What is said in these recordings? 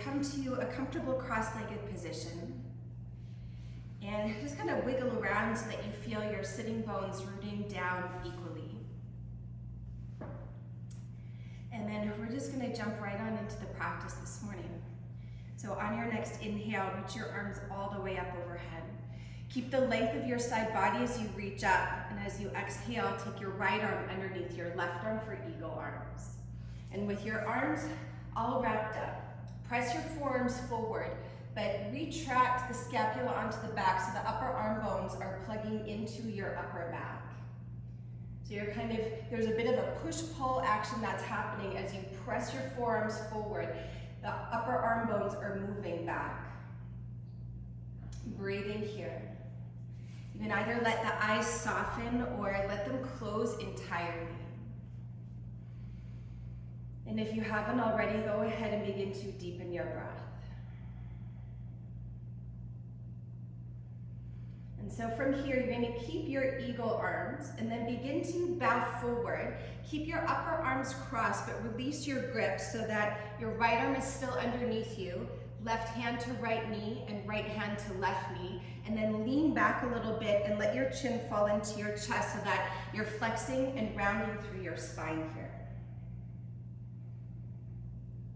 come to a comfortable cross-legged position. And just kind of wiggle around so that you feel your sitting bones rooting down equally. And then we're just going to jump right on into the practice this morning. So on your next inhale, reach your arms all the way up overhead. Keep the length of your side body as you reach up, and as you exhale, take your right arm underneath your left arm for eagle arms. And with your arms all wrapped up, press your forearms forward, but retract the scapula onto the back so the upper arm bones are plugging into your upper back. So you're there's a bit of a push-pull action that's happening as you press your forearms forward. The upper arm bones are moving back. Breathing here. You can either let the eyes soften or let them close entirely. And if you haven't already, go ahead and begin to deepen your breath. And so from here, you're going to keep your eagle arms and then begin to bow forward. Keep your upper arms crossed, but release your grip so that your right arm is still underneath you, left hand to right knee and right hand to left knee, and then lean back a little bit and let your chin fall into your chest so that you're flexing and rounding through your spine here.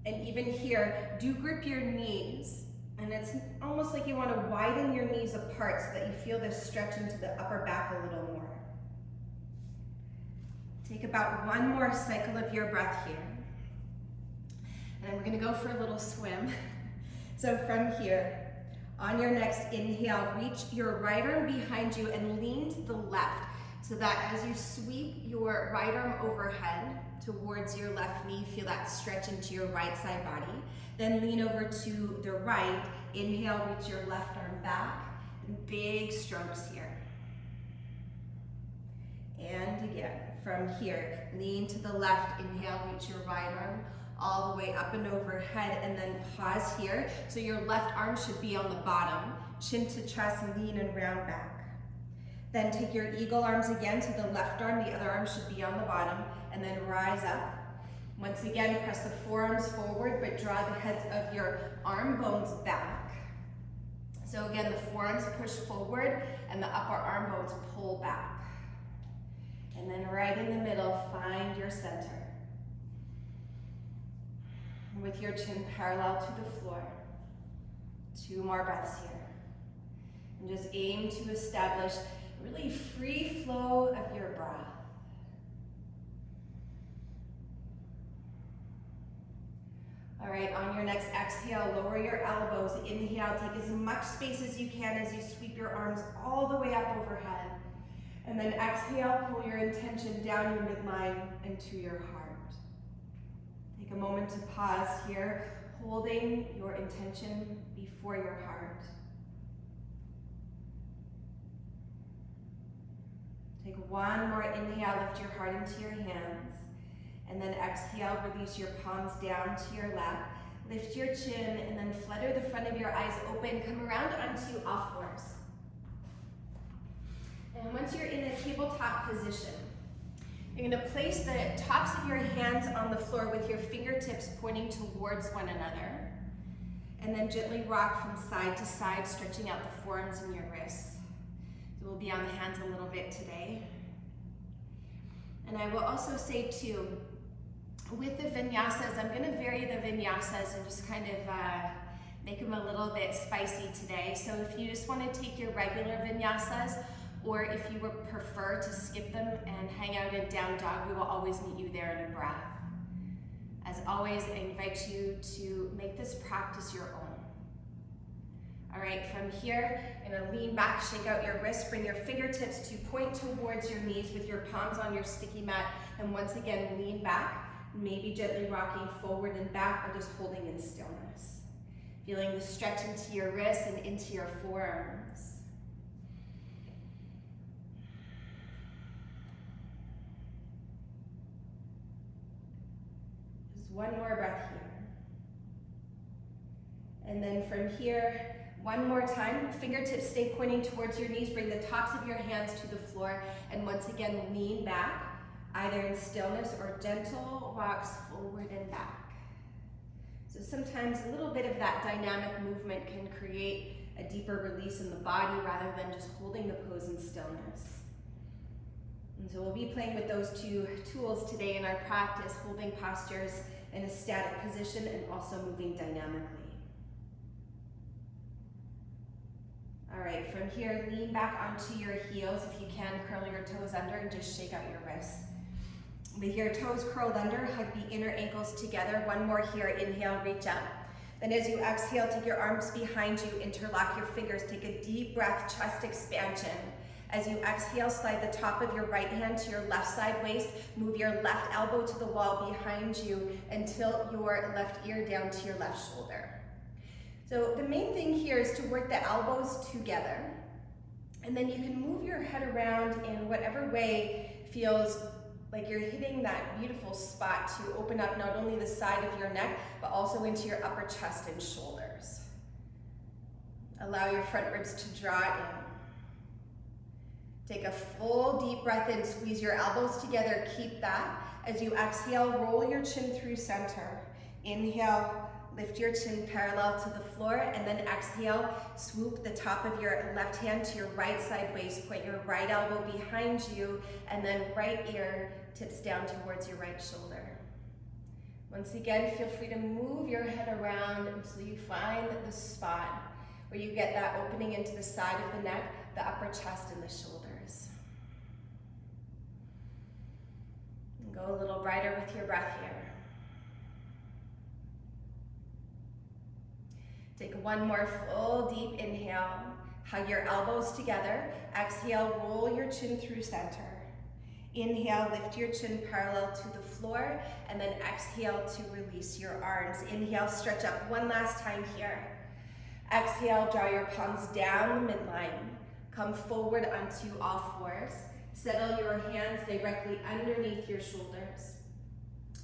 And even here, do grip your knees. And it's almost like you want to widen your knees apart so that you feel this stretch into the upper back a little more. Take about one more cycle of your breath here. And then we're going to go for a little swim. So from here, on your next inhale, reach your right arm behind you and lean to the left so that as you sweep your right arm overhead towards your left knee, feel that stretch into your right side body. Then lean over to the right. Inhale, reach your left arm back. And big strokes here. And again, from here, lean to the left. Inhale, reach your right arm all the way up and overhead, and then pause here. So your left arm should be on the bottom. Chin to chest, lean and round back. Then take your eagle arms again to the left arm. The other arm should be on the bottom, and then rise up. Once again, press the forearms forward, but draw the heads of your arm bones back. So again, the forearms push forward and the upper arm bones pull back. And then right in the middle, find your center. With your chin parallel to the floor. 2 more breaths here. And just aim to establish a really free flow of your breath. All right, on your next exhale, lower your elbows. Inhale, take as much space as you can as you sweep your arms all the way up overhead. And then exhale, pull your intention down your midline into your heart. Take a moment to pause here, holding your intention before your heart. Take one more inhale, lift your heart into your hands. And then exhale, release your palms down to your lap. Lift your chin and then flutter the front of your eyes open. Come around onto all fours. And once you're in a tabletop position, you're going to place the tops of your hands on the floor with your fingertips pointing towards one another. And then gently rock from side to side, stretching out the forearms and your wrists. So we'll be on the hands a little bit today. And I will also say too, with the vinyasas, I'm going to vary the vinyasas and just kind of make them a little bit spicy today. So if you just want to take your regular vinyasas, or if you would prefer to skip them and hang out in down dog, we will always meet you there in a breath. As always, I invite you to make this practice your own. All right, from here, you're gonna lean back, shake out your wrists, bring your fingertips to point towards your knees with your palms on your sticky mat, and once again, lean back, maybe gently rocking forward and back, or just holding in stillness. Feeling the stretch into your wrists and into your forearms. Just one more breath here. And then from here, one more time, fingertips stay pointing towards your knees, bring the tops of your hands to the floor, and once again, lean back, either in stillness or gentle rocks forward and back. So sometimes a little bit of that dynamic movement can create a deeper release in the body rather than just holding the pose in stillness. And so we'll be playing with those two tools today in our practice, holding postures in a static position and also moving dynamically. All right, from here, lean back onto your heels. If you can, curl your toes under and just shake out your wrists. With your toes curled under, hug the inner ankles together. One more here, inhale, reach up. Then as you exhale, take your arms behind you, interlock your fingers, take a deep breath, chest expansion. As you exhale, slide the top of your right hand to your left side waist, move your left elbow to the wall behind you and tilt your left ear down to your left shoulder. So the main thing here is to work the elbows together, and then you can move your head around in whatever way feels like you're hitting that beautiful spot to open up not only the side of your neck, but also into your upper chest and shoulders. Allow your front ribs to draw in. Take a full deep breath in, squeeze your elbows together, keep that. As you exhale, roll your chin through center. Inhale, lift your chin parallel to the floor, and then exhale, swoop the top of your left hand to your right side waist, point your right elbow behind you, and then right ear tips down towards your right shoulder. Once again, feel free to move your head around until you find the spot where you get that opening into the side of the neck, the upper chest, and the shoulders. And go a little brighter with your breath here. Take one more full deep inhale. Hug your elbows together. Exhale, roll your chin through center. Inhale, lift your chin parallel to the floor, and then exhale to release your arms. Inhale, stretch up one last time here. Exhale, draw your palms down the midline. Come forward onto all fours. Settle your hands directly underneath your shoulders.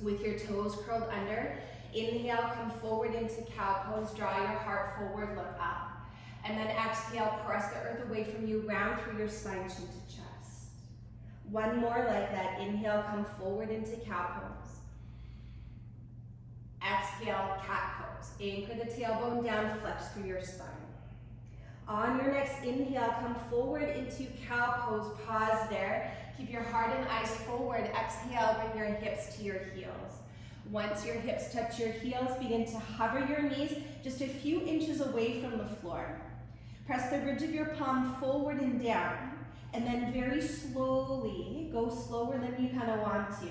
With your toes curled under, inhale, come forward into cow pose, draw your heart forward, look up. And then exhale, press the earth away from you, round through your spine, chin to chest. One more like that. Inhale, come forward into cow pose. Exhale, cat pose. Anchor the tailbone down, flex through your spine. On your next inhale, come forward into cow pose, pause there. Keep your heart and eyes forward. Exhale, bring your hips to your heels. Once your hips touch your heels, begin to hover your knees just a few inches away from the floor. Press the ridge of your palm forward and down, and then very slowly, go slower than you kind of want to,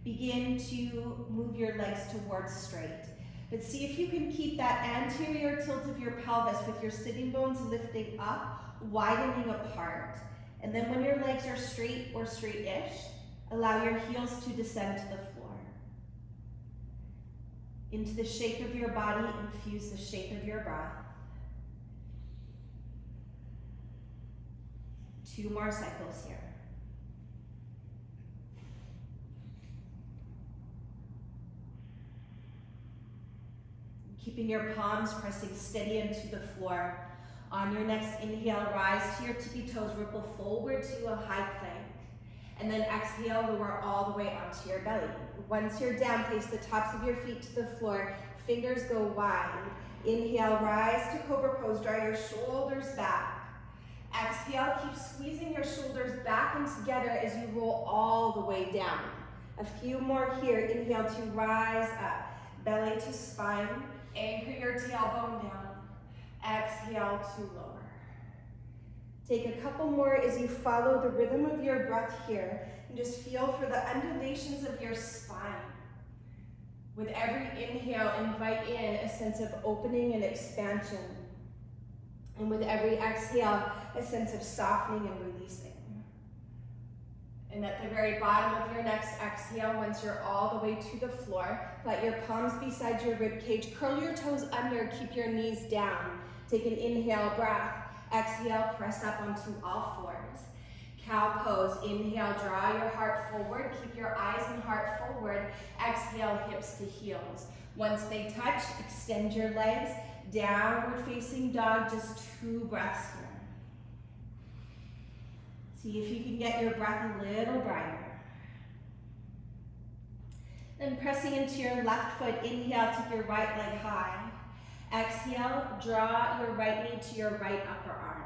begin to move your legs towards straight. But see if you can keep that anterior tilt of your pelvis with your sitting bones lifting up, widening apart. And then when your legs are straight or straight-ish, allow your heels to descend to the floor. Into the shape of your body, infuse the shape of your breath. 2 more cycles here. Keeping your palms pressing steady into the floor. On your next inhale, rise to your tippy toes, ripple forward to a high plank. And then exhale, lower all the way onto your belly. Once you're down, place the tops of your feet to the floor. Fingers go wide. Inhale, rise to Cobra pose. Draw your shoulders back. Exhale, keep squeezing your shoulders back and together as you roll all the way down. A few more here. Inhale to rise up. Belly to spine. Anchor your tailbone down. Exhale to lower. Take a couple more as you follow the rhythm of your breath here and just feel for the undulations of your spine. With every inhale, invite in a sense of opening and expansion. And with every exhale, a sense of softening and releasing. And at the very bottom of your next exhale, once you're all the way to the floor, let your palms beside your rib cage. Curl your toes under, keep your knees down. Take an inhale breath. Exhale, press up onto all fours. Cow pose. Inhale, draw your heart forward. Keep your eyes and heart forward. Exhale, hips to heels. Once they touch, extend your legs. Downward facing dog, just 2 breaths here. See if you can get your breath a little brighter. Then pressing into your left foot, inhale, take your right leg high. Exhale, draw your right knee to your right upper arm.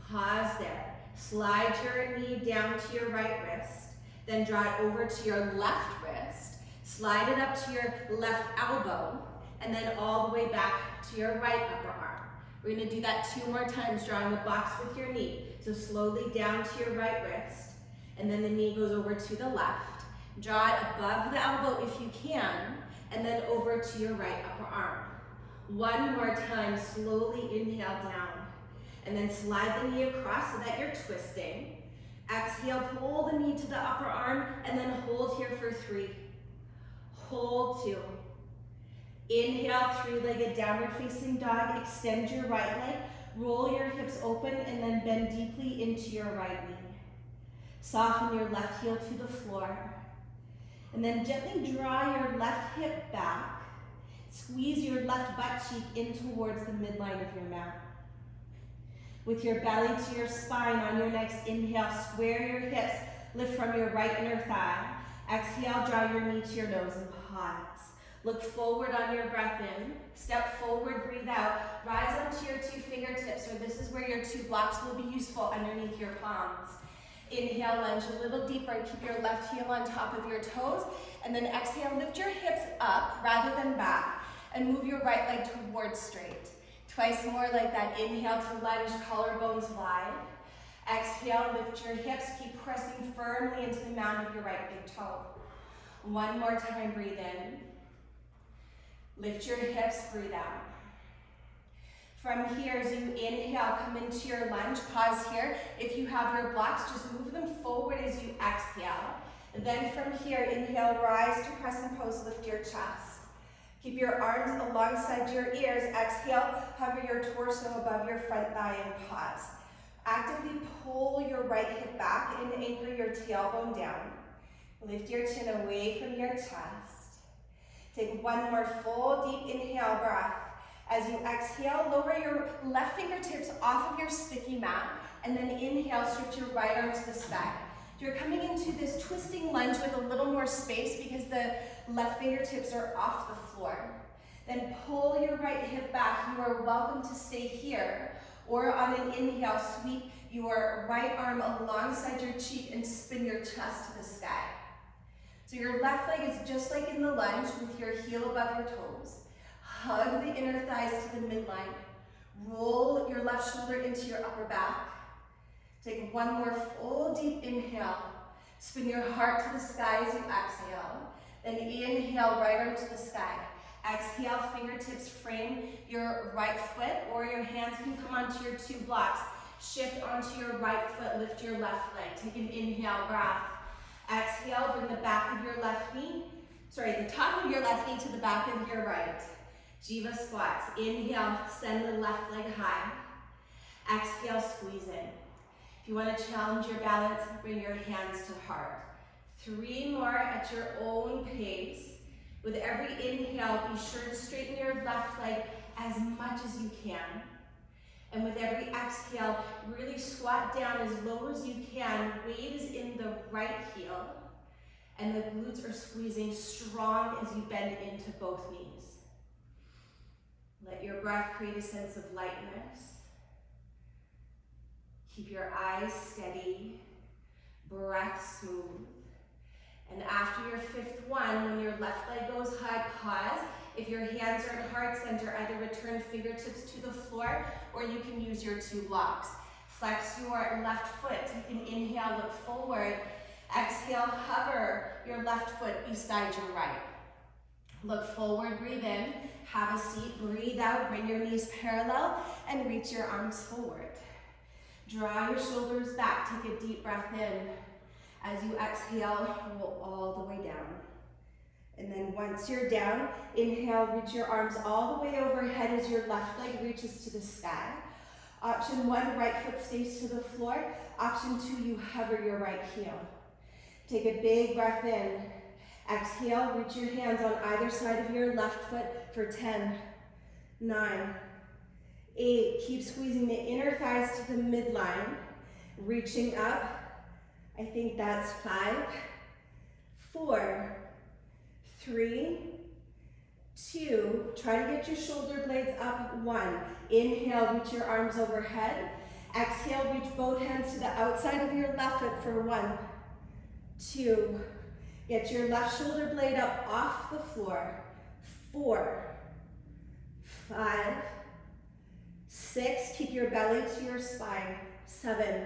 Pause there. Slide your knee down to your right wrist. Then draw it over to your left wrist. Slide it up to your left elbow. And then all the way back to your right upper arm. We're going to do that 2 more times, drawing a box with your knee. So slowly down to your right wrist. And then the knee goes over to the left. Draw it above the elbow if you can. And then over to your right upper arm. 1 more time, slowly inhale down. And then slide the knee across so that you're twisting. Exhale, pull the knee to the upper arm, and then hold here for 3. Hold 2. Inhale, 3-legged downward facing dog. Extend your right leg, roll your hips open, and then bend deeply into your right knee. Soften your left heel to the floor. And then gently draw your left hip back. Squeeze your left butt cheek in towards the midline of your mat. With your belly to your spine, on your next inhale, square your hips, lift from your right inner thigh. Exhale, draw your knee to your nose and pause. Look forward on your breath in. Step forward, breathe out. Rise onto your 2 fingertips, or this is where your 2 blocks will be useful underneath your palms. Inhale, lunge a little deeper. Keep your left heel on top of your toes. And then exhale, lift your hips up rather than back. And move your right leg towards straight. Twice more like that. Inhale to lunge, collarbones wide. Exhale, lift your hips. Keep pressing firmly into the mound of your right big toe. 1 more time, breathe in. Lift your hips, breathe out. From here, as you inhale, come into your lunge. Pause here. If you have your blocks, just move them forward as you exhale. And then from here, inhale, rise to crescent pose, lift your chest. Keep your arms alongside your ears. Exhale, hover your torso above your front thigh and pause. Actively pull your right hip back and anchor your tailbone down. Lift your chin away from your chest. Take 1 more full deep inhale breath. As you exhale, lower your left fingertips off of your sticky mat, and then inhale, stretch your right arm to the sky. You're coming into this twisting lunge with a little more space because the left fingertips are off the floor. Then pull your right hip back. You are welcome to stay here, or on an inhale, sweep your right arm alongside your cheek and spin your chest to the sky. So your left leg is just like in the lunge with your heel above your toes. Hug the inner thighs to the midline. Roll your left shoulder into your upper back. Take 1 more full deep inhale. Spin your heart to the sky as you exhale. Then inhale, right arm to the sky. Exhale, fingertips frame your right foot, or your hands can come onto your 2 blocks. Shift onto your right foot, lift your left leg. Take an inhale, breath. Exhale, bring the back of your left knee, the top of your left knee to the back of your right. Jiva squats. Inhale, send the left leg high. Exhale, squeeze in. If you want to challenge your balance, bring your hands to heart. 3 more at your own pace. With every inhale, be sure to straighten your left leg as much as you can. And with every exhale, really squat down as low as you can. Weight is in the right heel. And the glutes are squeezing strong as you bend into both knees. Let your breath create a sense of lightness. Keep your eyes steady, breath smooth. And after your 5th one, when your left leg goes high, pause. If your hands are at heart center, either return fingertips to the floor, or you can use your 2 blocks. Flex your left foot. Take an inhale, look forward. Exhale, hover your left foot beside your right. Look forward, breathe in. Have a seat, breathe out, bring your knees parallel, and reach your arms forward. Draw your shoulders back, take a deep breath in. As you exhale, roll all the way down. And then once you're down, inhale, reach your arms all the way overhead as your left leg reaches to the sky. Option 1, right foot stays to the floor. Option 2, you hover your right heel. Take a big breath in. Exhale, reach your hands on either side of your left foot for 10, 9, 8. Keep squeezing the inner thighs to the midline. Reaching up. I think that's 5, 4, 3, 2, try to get your shoulder blades up. 1, inhale, reach your arms overhead. Exhale, reach both hands to the outside of your left foot for 1, 2, get your left shoulder blade up off the floor. 4, 5, 6, keep your belly to your spine. 7,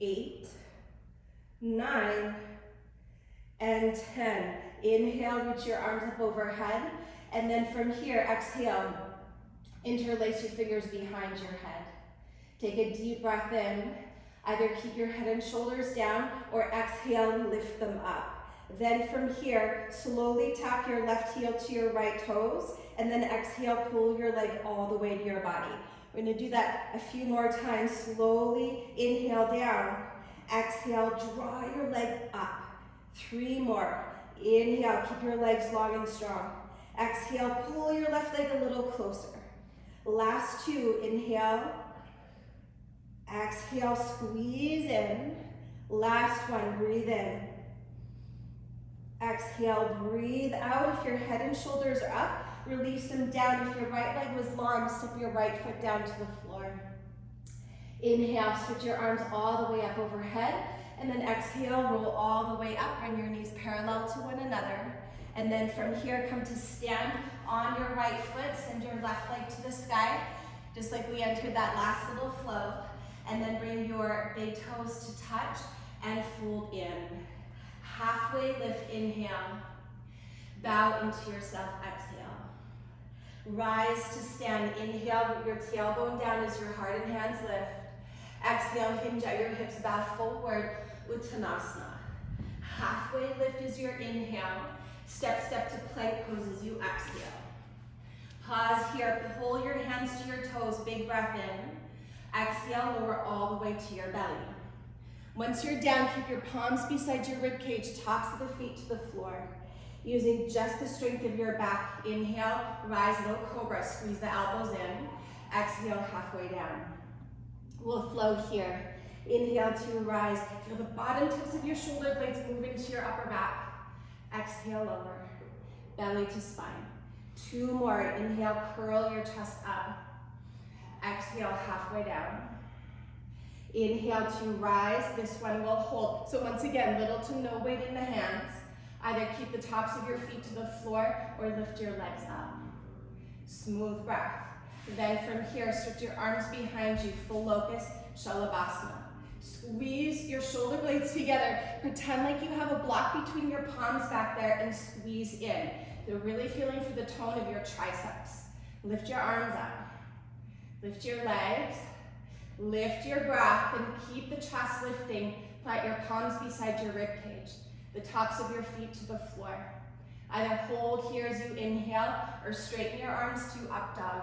8, 9, and 10. Inhale, reach your arms up overhead. And then from here, exhale, interlace your fingers behind your head. Take a deep breath in. Either keep your head and shoulders down or exhale, lift them up. Then from here, slowly tap your left heel to your right toes, and then exhale, pull your leg all the way to your body. We're gonna do that a few more times. Slowly inhale down, exhale, draw your leg up. 3 more. Inhale, keep your legs long and strong. Exhale, pull your left leg a little closer. Last 2, inhale. Exhale, squeeze in. Last 1, breathe in. Exhale, breathe out. If your head and shoulders are up, release them down. If your right leg was long, step your right foot down to the floor. Inhale, switch your arms all the way up overhead. And then exhale, roll all the way up. Bring your knees parallel to one another. And then from here, come to stand on your right foot. Send your left leg to the sky, just like we entered that last little flow. And then bring your big toes to touch and fold in. Halfway lift, inhale. Bow into yourself, exhale. Rise to stand, inhale, root your tailbone down as your heart and hands lift. Exhale, hinge at your hips, bow forward, Uttanasana. Halfway lift is your inhale. Step to plank pose as you exhale. Pause here, pull your hands to your toes, big breath in. Exhale, lower all the way to your belly. Once you're down, keep your palms beside your rib cage, tops of the feet to the floor. Using just the strength of your back, inhale, rise, low cobra, squeeze the elbows in. Exhale, halfway down. We'll flow here. Inhale to rise. Feel the bottom tips of your shoulder blades move into your upper back. Exhale, lower. Belly to spine. 2 more. Inhale, curl your chest up. Exhale, halfway down. Inhale to rise. This one will hold. So once again, little to no weight in the hands. Either keep the tops of your feet to the floor or lift your legs up. Smooth breath. Then from here, stretch your arms behind you, full locust, Shalabhasana. Squeeze your shoulder blades together. Pretend like you have a block between your palms back there and squeeze in. You're really feeling for the tone of your triceps. Lift your arms up. Lift your legs. Lift your breath and keep the chest lifting. Plant your palms beside your rib cage. The tops of your feet to the floor. Either hold here as you inhale or straighten your arms to up dog.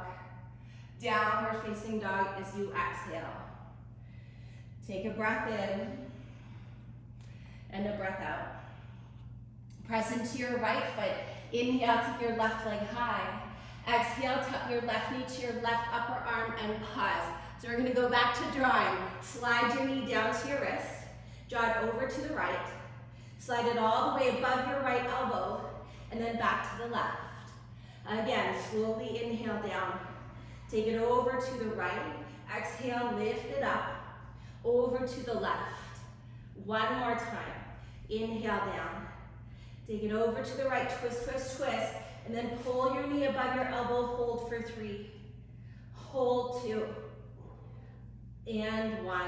Downward facing dog as you exhale. Take a breath in and a breath out. Press into your right foot. Inhale, take your left leg high. Exhale, tuck your left knee to your left upper arm and pause. So we're gonna go back to drawing. Slide your knee down to your wrist. Draw it over to the right. Slide it all the way above your right elbow and then back to the left. Again, slowly inhale down. Take it over to the right. Exhale, lift it up. Over to the left. 1 more time. Inhale down. Take it over to the right. Twist, twist, twist. And then pull your knee above your elbow. Hold for 3. Hold 2. And 1.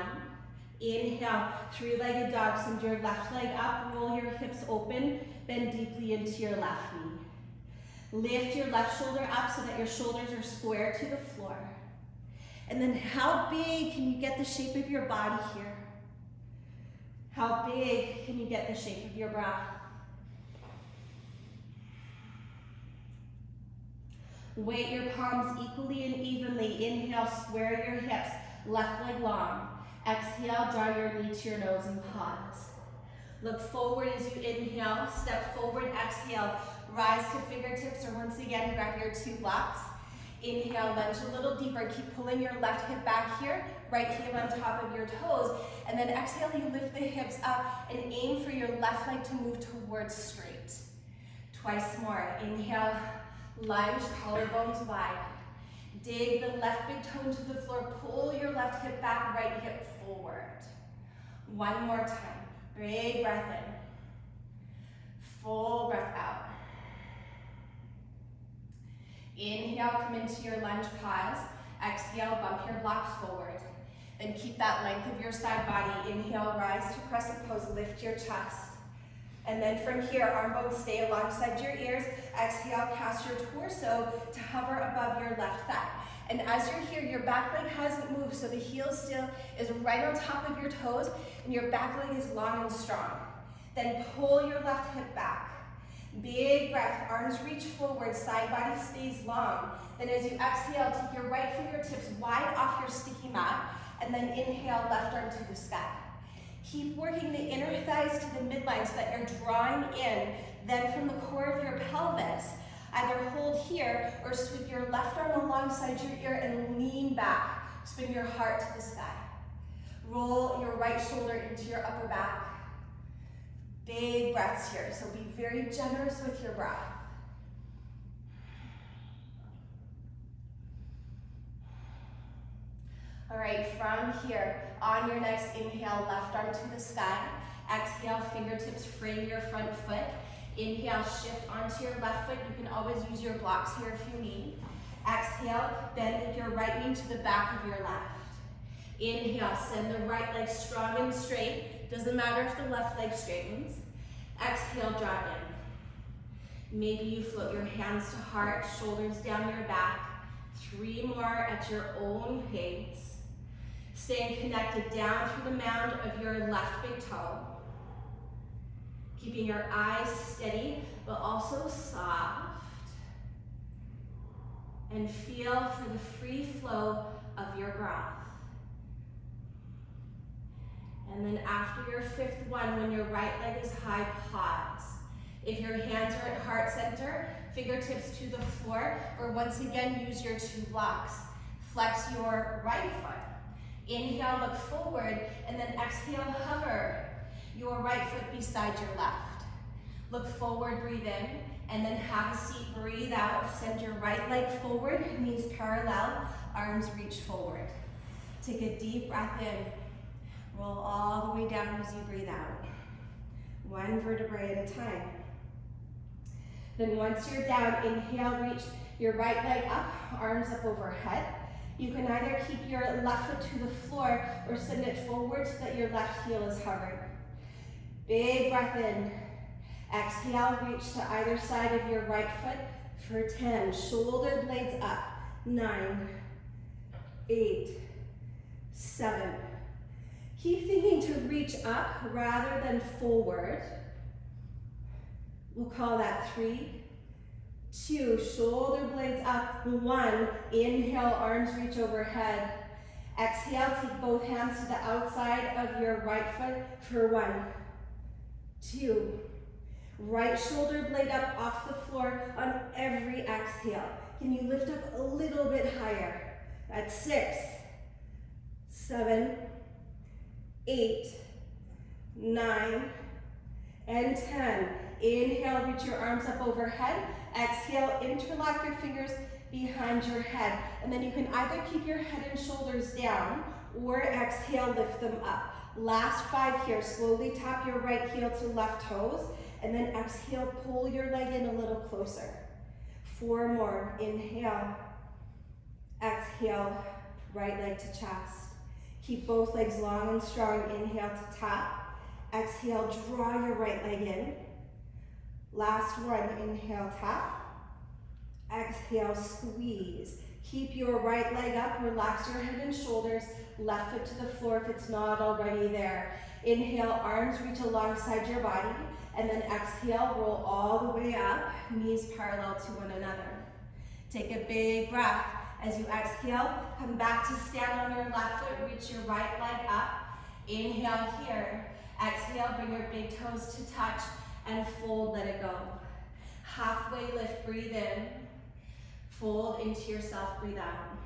Inhale, 3-legged dog. Send your left leg up. Roll your hips open. Bend deeply into your left knee. Lift your left shoulder up so that your shoulders are square to the floor. And then how big can you get the shape of your body here? How big can you get the shape of your breath? Weight your palms equally and evenly. Inhale, square your hips, left leg long. Exhale, draw your knee to your nose and pause. Look forward as you inhale, step forward, exhale, rise to fingertips, or once again, grab your 2 blocks. Inhale, lunge a little deeper, keep pulling your left hip back here, right heel on top of your toes, and then exhale, you lift the hips up and aim for your left leg to move towards straight. Twice more. Inhale, lunge, collarbones wide. Dig the left big toe into the floor. Pull your left hip back, right hip forward. One more time. Big breath in. Full breath out. Inhale, come into your lunge pause. Exhale, bump your blocks forward. Then keep that length of your side body. Inhale, rise to crescent pose, lift your chest. And then from here, arm bones stay alongside your ears. Exhale, cast your torso to hover above your left thigh. And as you're here, your back leg hasn't moved, so the heel still is right on top of your toes, and your back leg is long and strong. Then pull your left hip back. Big breath, arms reach forward, side body stays long. Then as you exhale, take your right fingertips wide off your sticky mat, and then inhale, left arm to the sky. Keep working the inner thighs to the midline so that you're drawing in. Then from the core of your pelvis, either hold here or sweep your left arm alongside your ear and lean back. Spin your heart to the sky. Roll your right shoulder into your upper back. Big breaths here, so be very generous with your breath. All right, from here, on your next inhale, left arm to the sky. Exhale, fingertips frame your front foot. Inhale, shift onto your left foot. You can always use your blocks here if you need. Exhale, bend your right knee to the back of your left. Inhale, send the right leg strong and straight. Doesn't matter if the left leg straightens. Exhale, draw in. Maybe you float your hands to heart, shoulders down your back. 3 more at your own pace. Staying connected down through the mound of your left big toe. Keeping your eyes steady, but also soft. And feel for the free flow of your breath. And then after your 5th one, when your right leg is high, pause. If your hands are at heart center, fingertips to the floor, or once again, use your 2 blocks. Flex your right foot. Inhale, look forward, and then exhale, hover your right foot beside your left. Look forward, breathe in, and then have a seat, breathe out. Send your right leg forward, knees parallel, arms reach forward. Take a deep breath in. Roll all the way down as you breathe out. 1 vertebrae at a time. Then once you're down, inhale, reach your right leg up, arms up overhead. You can either keep your left foot to the floor or send it forward so that your left heel is hovering. Big breath in. Exhale, reach to either side of your right foot for 10. Shoulder blades up. 9, 8, 7. Keep thinking to reach up rather than forward. We'll call that 3, 2, shoulder blades up. 1, inhale, arms reach overhead. Exhale, take both hands to the outside of your right foot for 1, 2. Right shoulder blade up off the floor on every exhale. Can you lift up a little bit higher? That's 6, 7, 8, 9, and 10. Inhale, reach your arms up overhead. Exhale, interlock your fingers behind your head. And then you can either keep your head and shoulders down or exhale, lift them up. Last 5 here. Slowly tap your right heel to left toes. And then exhale, pull your leg in a little closer. 4 more. Inhale. Exhale, right leg to chest. Keep both legs long and strong. Inhale to tap. Exhale, draw your right leg in. Last one, inhale, tap. Exhale, squeeze. Keep your right leg up, relax your head and shoulders, left foot to the floor if it's not already there. Inhale, arms reach alongside your body, and then exhale, roll all the way up, knees parallel to one another. Take a big breath. As you exhale, come back to stand on your left foot, reach your right leg up. Inhale here. Exhale, bring your big toes to touch and fold, let it go. Halfway lift, breathe in. Fold into yourself, breathe out.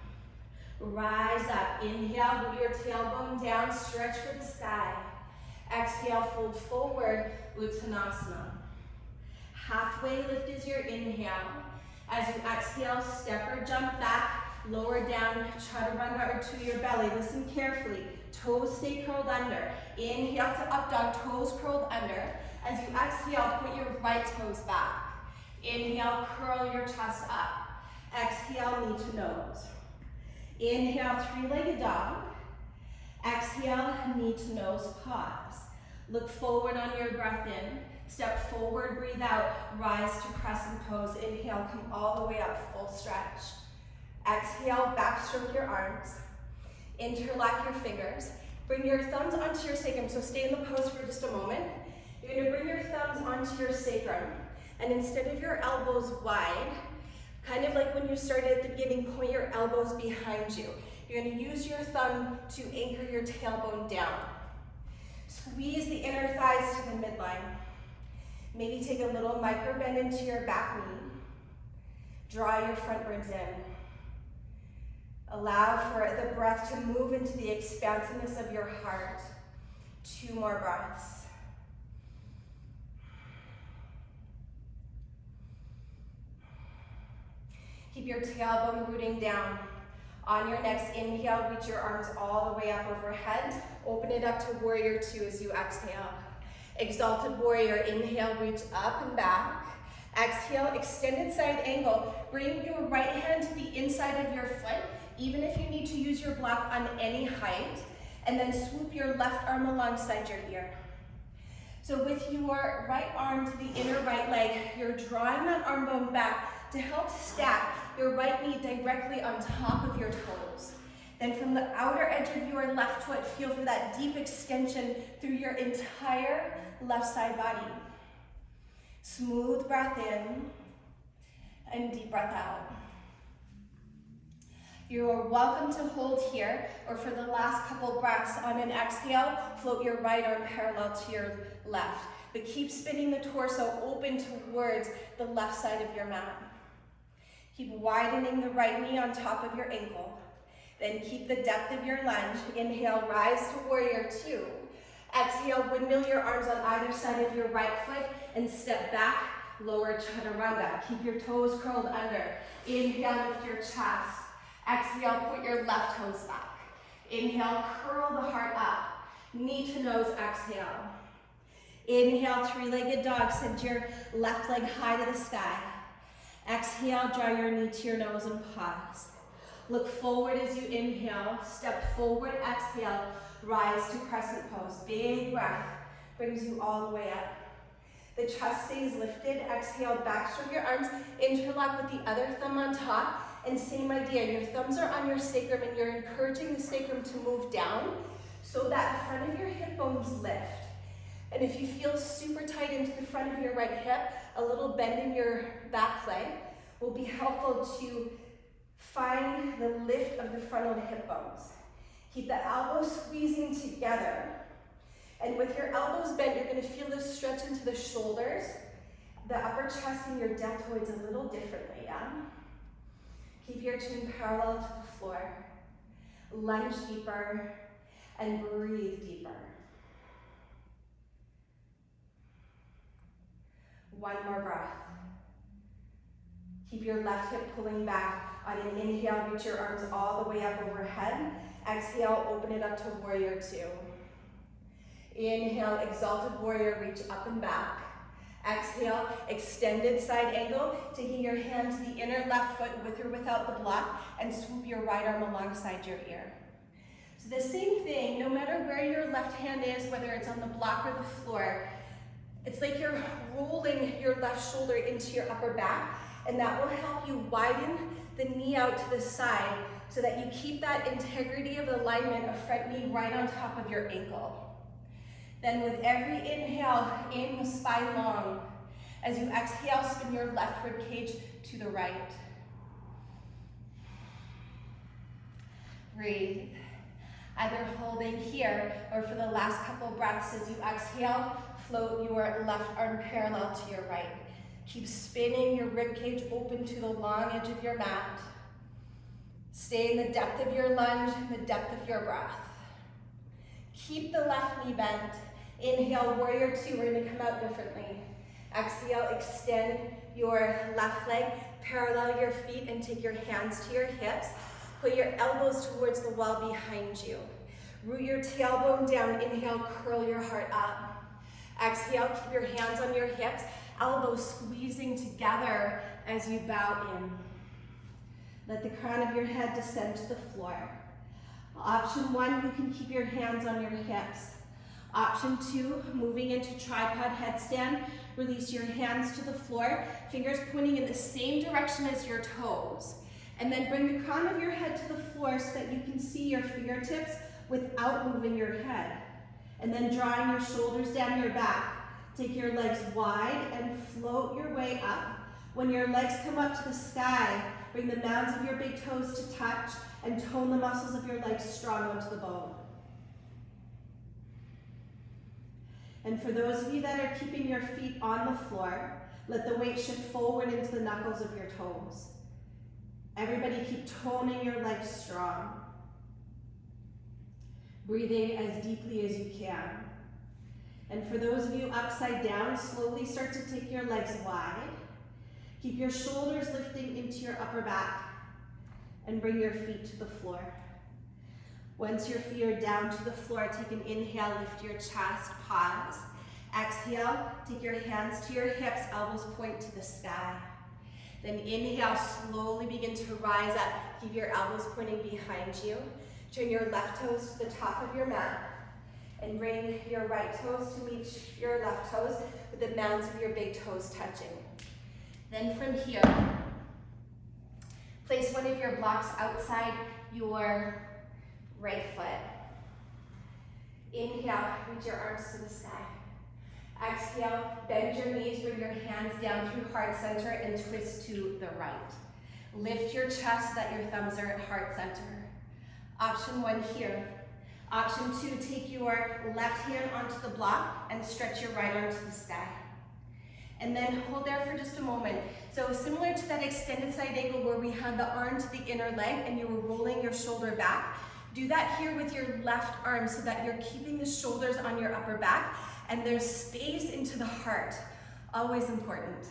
Rise up, inhale, root your tailbone down, stretch for the sky. Exhale, fold forward, Uttanasana. Halfway lift is your inhale. As you exhale, step or jump back, lower down, chaturanga or to your belly. Listen carefully. Toes stay curled under. Inhale to up dog, toes curled under. As you exhale, point your right toes back. Inhale, curl your chest up. Exhale, knee to nose. Inhale, three-legged dog. Exhale, knee to nose, pause. Look forward on your breath in. Step forward, breathe out, rise to crescent pose. Inhale, come all the way up, full stretch. Exhale, backstroke your arms. Interlock your fingers. Bring your thumbs onto your sacrum, so stay in the pose for just a moment. You're gonna bring your thumbs onto your sacrum, and instead of your elbows wide, kind of like when you started at the beginning, point your elbows behind you. You're gonna use your thumb to anchor your tailbone down. Squeeze the inner thighs to the midline. Maybe take a little micro bend into your back knee. Draw your front ribs in. Allow for the breath to move into the expansiveness of your heart. 2 more breaths. Keep your tailbone rooting down. On your next inhale, reach your arms all the way up overhead. Open it up to warrior 2 as you exhale. Exalted warrior, inhale, reach up and back. Exhale, extended side angle. Bring your right hand to the inside of your foot, even if you need to use your block on any height. And then swoop your left arm alongside your ear. So with your right arm to the inner right leg, you're drawing that arm bone back to help stack your right knee directly on top of your toes. Then from the outer edge of your left foot, feel for that deep extension through your entire left side body. Smooth breath in and deep breath out. You are welcome to hold here, or for the last couple breaths on an exhale, float your right arm parallel to your left. But keep spinning the torso open towards the left side of your mat. Keep widening the right knee on top of your ankle. Then keep the depth of your lunge. Inhale, rise to warrior 2. Exhale, windmill your arms on either side of your right foot and step back, lower chaturanga. Keep your toes curled under. Inhale, lift your chest. Exhale, put your left toes back. Inhale, curl the heart up. Knee to nose, exhale. Inhale, three-legged dog. Send your left leg high to the sky. Exhale, draw your knee to your nose and pause. Look forward as you inhale, step forward, exhale, rise to crescent pose. Big breath brings you all the way up. The chest stays lifted. Exhale, backstroke your arms, interlock with the other thumb on top, and same idea. Your thumbs are on your sacrum and you're encouraging the sacrum to move down so that the front of your hip bones lift. And if you feel super tight into the front of your right hip, a little bend in your back leg will be helpful to find the lift of the front of the hip bones. Keep the elbows squeezing together. And with your elbows bent, you're going to feel this stretch into the shoulders, the upper chest and your deltoids a little differently, yeah? Keep your chin parallel to the floor. Lunge deeper and breathe deeper. 1 more breath. Keep your left hip pulling back. On an inhale, reach your arms all the way up overhead. Exhale, open it up to warrior 2. Inhale, exalted warrior, reach up and back. Exhale, extended side angle, taking your hand to the inner left foot with or without the block, and swoop your right arm alongside your ear. So the same thing, no matter where your left hand is, whether it's on the block or the floor, it's like you're rolling your left shoulder into your upper back, and that will help you widen the knee out to the side so that you keep that integrity of alignment of front knee right on top of your ankle. Then with every inhale, in the spine long. As you exhale, spin your left rib cage to the right. Breathe. Either holding here or for the last couple breaths as you exhale, float your left arm parallel to your right. Keep spinning your rib cage open to the long edge of your mat. Stay in the depth of your lunge, the depth of your breath. Keep the left knee bent. Inhale, warrior 2, we're gonna come out differently. Exhale, extend your left leg, parallel your feet and take your hands to your hips. Put your elbows towards the wall behind you. Root your tailbone down, inhale, curl your heart up. Exhale, keep your hands on your hips, elbows squeezing together as you bow in. Let the crown of your head descend to the floor. Option 1, you can keep your hands on your hips. Option 2, moving into tripod headstand, release your hands to the floor, fingers pointing in the same direction as your toes. And then bring the crown of your head to the floor so that you can see your fingertips without moving your head. And then drawing your shoulders down your back. Take your legs wide and float your way up. When your legs come up to the sky, bring the mounds of your big toes to touch and tone the muscles of your legs strong onto the bone. And for those of you that are keeping your feet on the floor, let the weight shift forward into the knuckles of your toes. Everybody keep toning your legs strong. Breathing as deeply as you can. And for those of you upside down, slowly start to take your legs wide. Keep your shoulders lifting into your upper back and bring your feet to the floor. Once your feet are down to the floor, take an inhale, lift your chest, pause. Exhale, take your hands to your hips, elbows point to the sky. Then inhale, slowly begin to rise up. Keep your elbows pointing behind you. Turn your left toes to the top of your mat and bring your right toes to meet your left toes with the mounds of your big toes touching. Then from here, place one of your blocks outside your right foot. Inhale, reach your arms to the sky. Exhale, bend your knees, bring your hands down through heart center and twist to the right. Lift your chest so that your thumbs are at heart center. Option 1 here. Option 2, take your left hand onto the block and stretch your right arm to the sky. And then hold there for just a moment. So similar to that extended side angle where we had the arm to the inner leg and you were rolling your shoulder back, do that here with your left arm so that you're keeping the shoulders on your upper back and there's space into the heart. Always important.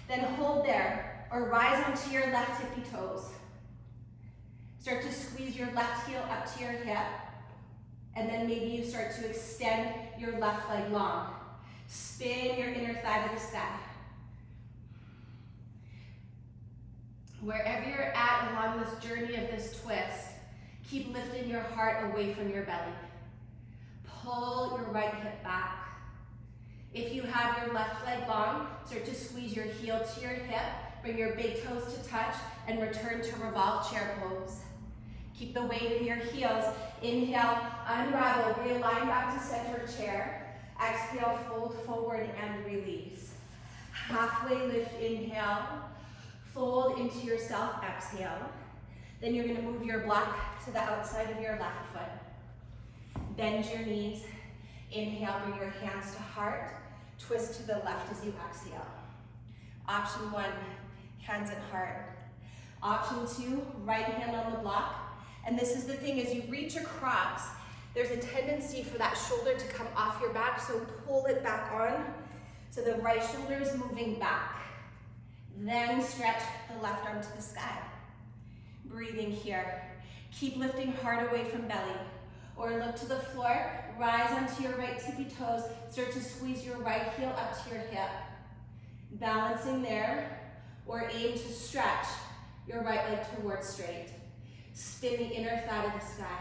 Then hold there or rise onto your left tippy toes. Start to squeeze your left heel up to your hip and then maybe you start to extend your left leg long. Spin your inner thigh to the sky. Wherever you're at along this journey of this twist, keep lifting your heart away from your belly. Pull your right hip back. If you have your left leg long, start to squeeze your heel to your hip, bring your big toes to touch, and return to revolved chair pose. Keep the weight in your heels. Inhale, unravel, realign back to center chair. Exhale, fold forward and release. Halfway lift, inhale. Fold into yourself, exhale. Then you're gonna move your block to the outside of your left foot. Bend your knees. Inhale, bring your hands to heart. Twist to the left as you exhale. Option 1, hands at heart. Option 2, right hand on the block. And this is the thing, as you reach across, there's a tendency for that shoulder to come off your back, so pull it back on. So the right shoulder is moving back. Then stretch the left arm to the sky. Breathing here. Keep lifting heart away from belly. Or look to the floor, rise onto your right tippy toes, start to squeeze your right heel up to your hip. Balancing there, or aim to stretch your right leg towards straight. Spin the inner thigh to the sky.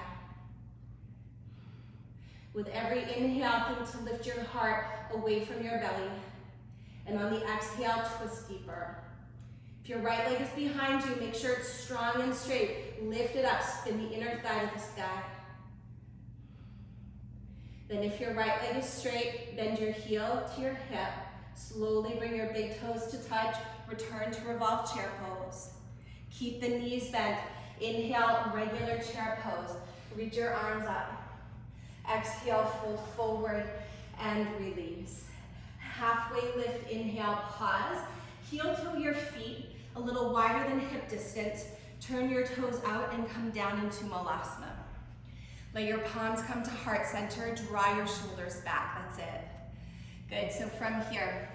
With every inhale, think to lift your heart away from your belly. And on the exhale, twist deeper. If your right leg is behind you, make sure it's strong and straight. Lift it up, spin the inner thigh to the sky. Then if your right leg is straight, bend your heel to your hip. Slowly bring your big toes to touch. Return to revolved chair pose. Keep the knees bent. Inhale, regular chair pose. Reach your arms up. Exhale, fold forward and release. Halfway lift, inhale, pause. Heel toe your feet a little wider than hip distance. Turn your toes out and come down into Malasana. Let your palms come to heart center. Draw your shoulders back. That's it. Good. So from here,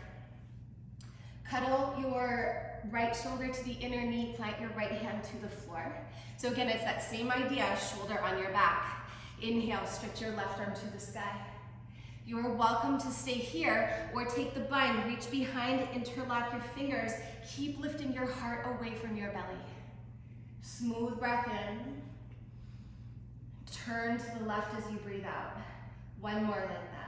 Cuddle your right shoulder to the inner knee, plant your right hand to the floor. So again, it's that same idea, shoulder on your back. Inhale, stretch your left arm to the sky. You are welcome to stay here or take the bind, reach behind, interlock your fingers. Keep lifting your heart away from your belly. Smooth breath in. Turn to the left as you breathe out. One more like that.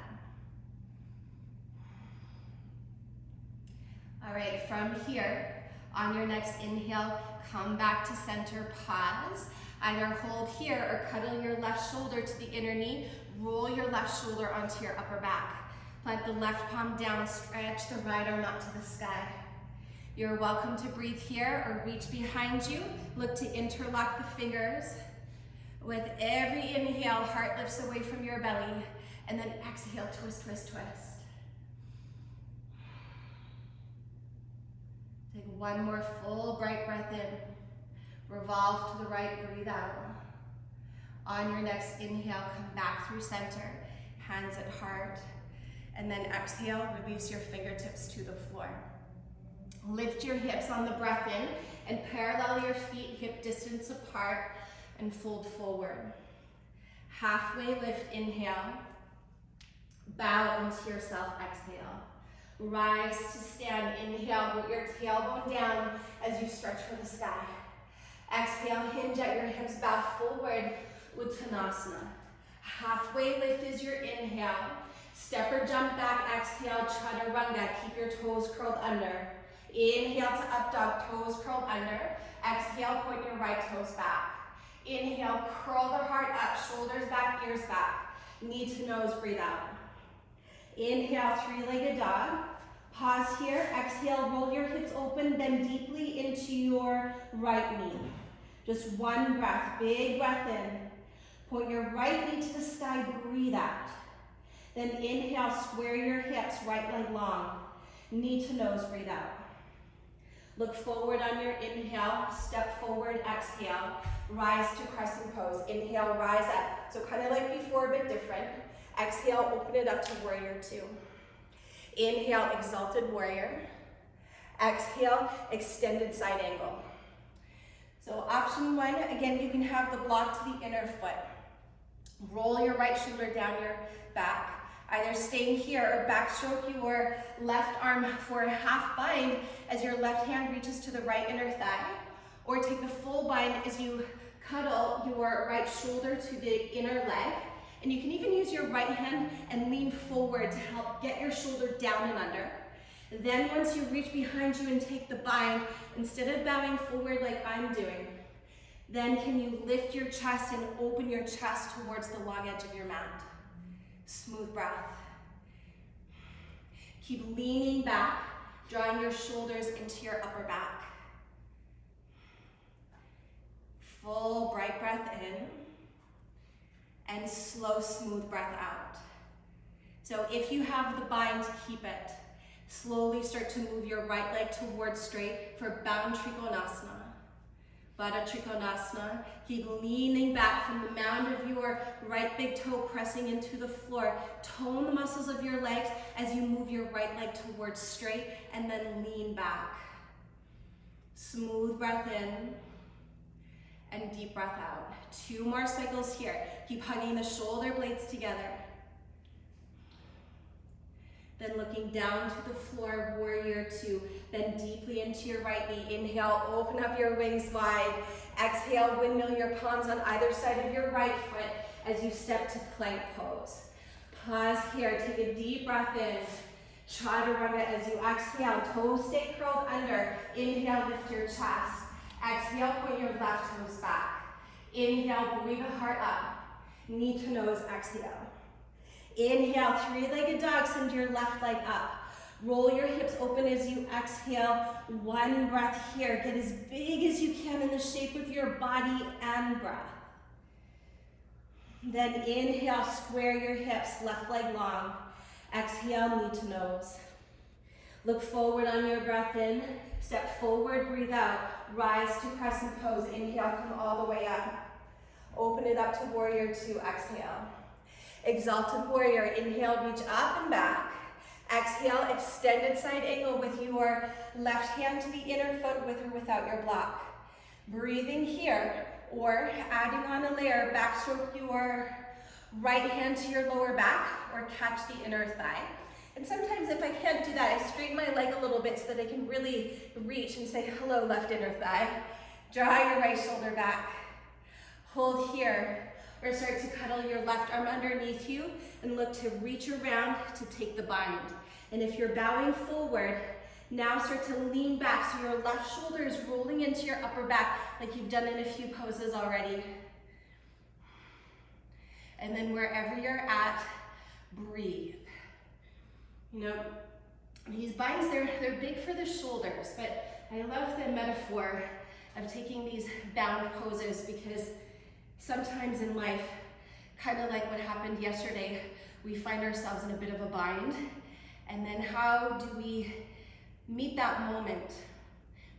All right, from here, on your next inhale, come back to center, pause. Either hold here or cuddle your left shoulder to the inner knee. Roll your left shoulder onto your upper back. Plant the left palm down, stretch the right arm up to the sky. You're welcome to breathe here or reach behind you. Look to interlock the fingers. With every inhale, heart lifts away from your belly. And then exhale, twist, twist, twist. Take one more full bright breath in. Revolve to the right, breathe out. On your next inhale, come back through center, hands at heart. And then exhale, release your fingertips to the floor. Lift your hips on the breath in and parallel your feet hip distance apart and fold forward. Halfway lift, inhale. Bow into yourself, exhale. Rise to stand, inhale, root your tailbone down as you stretch for the sky. Exhale, hinge at your hips, bow forward, Uttanasana. Halfway lift is your inhale. Step or jump back, exhale, chaturanga, keep your toes curled under. Inhale to up dog, toes curled under. Exhale, point your right toes back. Inhale, curl the heart up, shoulders back, ears back. Knee to nose, breathe out. Inhale, three-legged dog. Pause here, exhale, roll your hips open, bend deeply into your right knee. Just one breath, big breath in. Point your right knee to the sky, breathe out. Then inhale, square your hips, right leg long. Knee to nose, breathe out. Look forward on your inhale, step forward, exhale. Rise to crescent pose. Inhale, rise up. So kind of like before, a bit different. Exhale, open it up to warrior two. Inhale, exalted warrior. Exhale, extended side angle. So option one, again, you can have the block to the inner foot. Roll your right shoulder down your back. Either staying here or backstroke your left arm for a half bind as your left hand reaches to the right inner thigh, or take the full bind as you cuddle your right shoulder to the inner leg. And you can even use your right hand and lean forward to help get your shoulder down and under. Then once you reach behind you and take the bind, instead of bowing forward like I'm doing, then can you lift your chest and open your chest towards the long edge of your mat. Smooth breath. Keep leaning back, drawing your shoulders into your upper back. Full bright breath in and slow, smooth breath out. So if you have the bind, keep it. Slowly start to move your right leg towards straight for bound Trikonasana. Baddha Trikonasana. Keep leaning back from the mound of your right big toe pressing into the floor. Tone the muscles of your legs as you move your right leg towards straight and then lean back. Smooth breath in and deep breath out. 2 more cycles here. Keep hugging the shoulder blades together. Then looking down to the floor, warrior two. Bend deeply into your right knee. Inhale, open up your wings wide. Exhale, windmill your palms on either side of your right foot as you step to plank pose. Pause here, take a deep breath in. Chaturanga as you exhale, toes stay curled under. Inhale, lift your chest. Exhale, point your left toes back. Inhale, breathe the heart up. Knee to nose, exhale. Inhale, three-legged dog, send your left leg up. Roll your hips open as you exhale. 1 breath here. Get as big as you can in the shape of your body and breath. Then inhale, square your hips, left leg long. Exhale, knee to nose. Look forward on your breath in. Step forward, breathe out. Rise to crescent pose. Inhale, come all the way up. Open it up to warrior two, exhale. Exalted warrior, inhale, reach up and back. Exhale, extended side angle with your left hand to the inner foot with or without your block. Breathing here, or adding on a layer, backstroke your right hand to your lower back, or catch the inner thigh. And sometimes if I can't do that, I straighten my leg a little bit so that I can really reach and say, hello, left inner thigh. Draw your right shoulder back. Hold here, or start to cuddle your left arm underneath you and look to reach around to take the bind. And if you're bowing forward, now start to lean back so your left shoulder is rolling into your upper back like you've done in a few poses already. And then wherever you're at, breathe. You know, these binds, they're big for the shoulders, but I love the metaphor of taking these bound poses because sometimes in life, kind of like what happened yesterday, we find ourselves in a bit of a bind. And then how do we meet that moment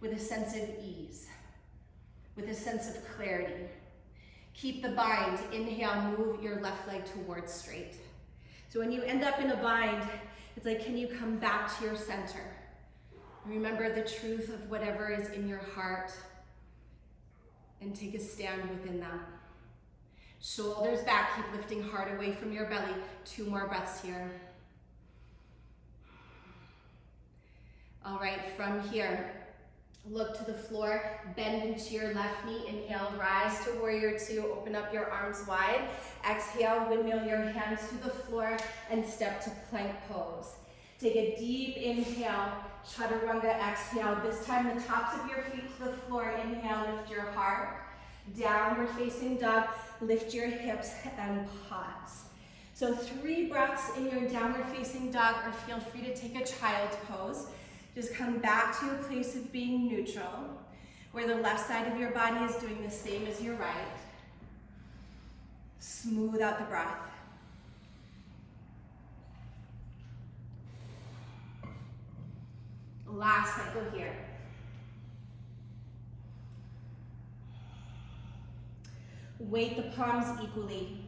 with a sense of ease, with a sense of clarity? Keep the bind. Inhale, move your left leg towards straight. So when you end up in a bind, it's like, can you come back to your center? Remember the truth of whatever is in your heart and take a stand within that. Shoulders back, keep lifting hard away from your belly. 2 more breaths here. All right, from here, look to the floor, bend into your left knee. Inhale, rise to warrior 2, open up your arms wide. Exhale, windmill your hands to the floor and step to plank pose. Take a deep inhale, chaturanga exhale. This time the tops of your feet to the floor. Inhale, lift your heart. Downward facing dog, lift your hips and pause. So 3 breaths in your downward facing dog, or feel free to take a child's pose. Just come back to a place of being neutral, where the left side of your body is doing the same as your right. Smooth out the breath. Last cycle here. Weight the palms equally.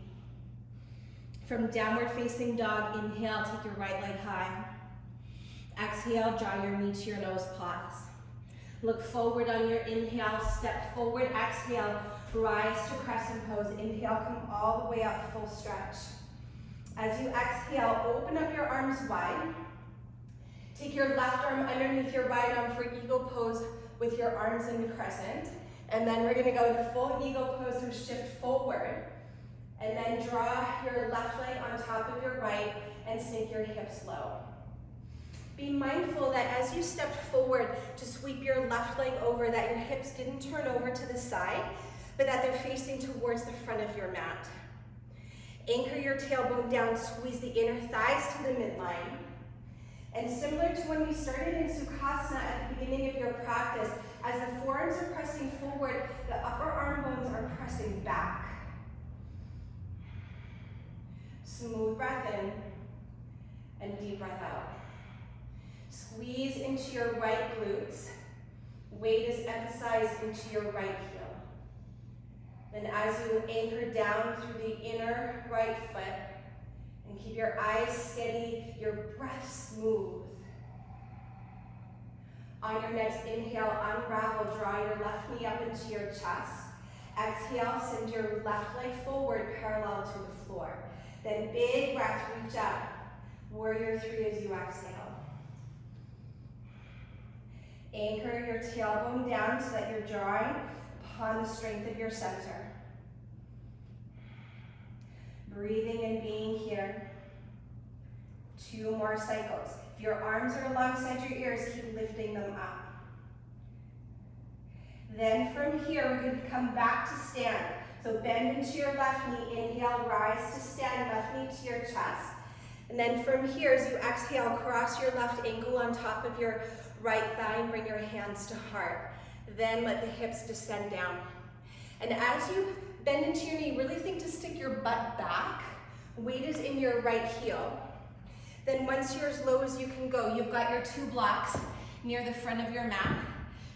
From downward facing dog, inhale, take your right leg high. Exhale, draw your knee to your nose, pause. Look forward on your inhale, step forward, exhale, rise to crescent pose. Inhale, come all the way up, full stretch. As you exhale, open up your arms wide. Take your left arm underneath your right arm for eagle pose with your arms in crescent. And then we're gonna go to full eagle pose, so shift forward. And then draw your left leg on top of your right and sink your hips low. Be mindful that as you stepped forward to sweep your left leg over, that your hips didn't turn over to the side, but that they're facing towards the front of your mat. Anchor your tailbone down, squeeze the inner thighs to the midline. And similar to when we started in Sukhasana at the beginning of your practice, as the forearms are pressing forward, the upper arm bones are pressing back. Smooth breath in and deep breath out. Squeeze into your right glutes. Weight is emphasized into your right heel. Then as you anchor down through the inner right foot, and keep your eyes steady, your breath smooth. On your next inhale, unravel, draw your left knee up into your chest. Exhale, send your left leg forward, parallel to the floor. Then big breath, reach up. Warrior 3 as you exhale. Anchor your tailbone down so that you're drawing upon the strength of your center. Breathing and being here. 2 more cycles. If your arms are alongside your ears, keep lifting them up. Then from here, we're going to come back to stand. So bend into your left knee, inhale, rise to stand, left knee to your chest. And then from here, as you exhale, cross your left ankle on top of your right thigh and bring your hands to heart. Then let the hips descend down. And as you bend into your knee, really think to stick your butt back. Weight is in your right heel. Then once you're as low as you can go, you've got your 2 blocks near the front of your mat.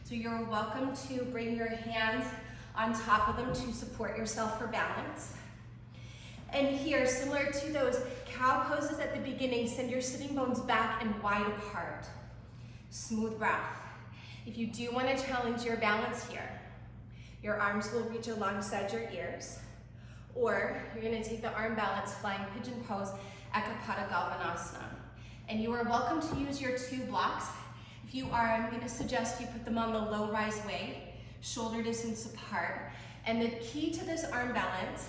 So you're welcome to bring your hands on top of them to support yourself for balance. And here, similar to those cow poses at the beginning, send your sitting bones back and wide apart. Smooth breath. If you do want to challenge your balance here, your arms will reach alongside your ears, or you're going to take the arm balance, flying pigeon pose, Ekapada Galvanasana. And you are welcome to use your 2 blocks. If you are, I'm going to suggest you put them on the low rise way, shoulder distance apart. And the key to this arm balance